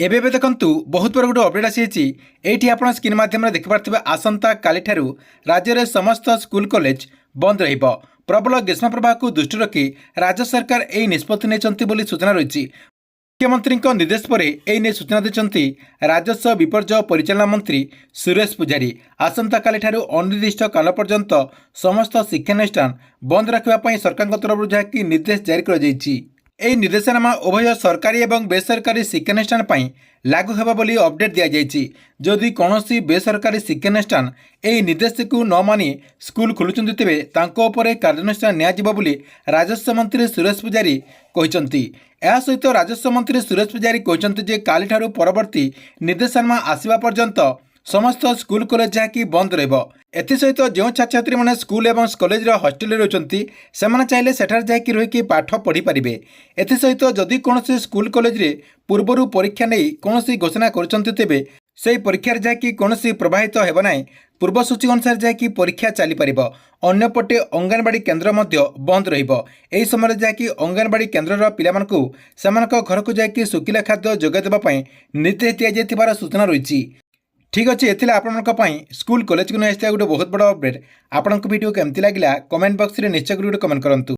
एबे देखंतु बहुत बड़ गोटे अपडेट आसी एठी आपण स्क्रीन माध्यम देखिपारे आसंता काली ठारू राज्य में समस्त स्कूल कॉलेज बंद रहिबो। प्रबल ग्रीष्म प्रवाह को दृष्टि रखी राज्य सरकार यह निष्पत्ति नहीं सूचना रही। मुख्यमंत्री निर्देश पर यह सूचना देते राजस्व विपर्यय परिचालना मंत्री सुरेश पुजारी। आसंता काली ठारू अनिर्दिष्ट काल पर्यंत समस्त शिक्षानुष्ठान बंद रखा सरकार तरफ जहाँकि निर्देश जारी कर ଏହି ନିର୍ଦ୍ଦେଶନାମା ଉଭୟ ସରକାରୀ ଏବଂ ବେସରକାରୀ ଶିକ୍ଷାନୁଷ୍ଠାନ ପାଇଁ ଲାଗୁ ହେବ ବୋଲି ଅପଡେଟ୍ ଦିଆଯାଇଛି। ଯଦି କୌଣସି ବେସରକାରୀ ଶିକ୍ଷାନୁଷ୍ଠାନ ଏହି ନିର୍ଦ୍ଦେଶକୁ ନ ମାନି ସ୍କୁଲ ଖୋଲୁଛନ୍ତି ତେବେ ତାଙ୍କ ଉପରେ କାର୍ଯ୍ୟାନୁଷ୍ଠାନ ନିଆଯିବ ବୋଲି ରାଜସ୍ୱ ମନ୍ତ୍ରୀ ସୁରେଶ ପୂଜାରୀ କହିଛନ୍ତି। ଏହା ସହିତ ରାଜସ୍ୱ ମନ୍ତ୍ରୀ ସୁରେଶ ପୂଜାରୀ କହିଛନ୍ତି ଯେ କାଲିଠାରୁ ପରବର୍ତ୍ତୀ ନିର୍ଦ୍ଦେଶନାମା ଆସିବା ପର୍ଯ୍ୟନ୍ତ समस्त स्कूल कॉलेज जहाँकि बंद रहित जो छात्र छात्री मैंने स्कूल एवं कॉलेज हॉस्टेल रोचंती से चाहिए सेठार जाकि रही पाठ पढ़ी पारे। एसत जदि कौन स्कूल कॉलेज रे पूर्वर परीक्षा नहीं कौन घोषणा कर से परीक्षार जहाँकि कौन प्रभावित होना पूर्व सूची अनुसार जहाँकि परीक्षा चली पार। अन्यपटे अंगनवाड़ी केन्द्र बंद रही समय जहाँकि अंगनवाड़ी केन्द्र पिला घर को जाकि सुखिला खाद्य जोगाई देवाई निर्देश दि जाइथिबार सूचना रही। ठीक अच्छे एथिले आपन स्कूल कॉलेज को नहीं गोटे बहुत बड़ा अपडेट। आपन वीडियो केमती लगिला कमेंट बॉक्स रे निश्चय गोटे कमेंट करंतु।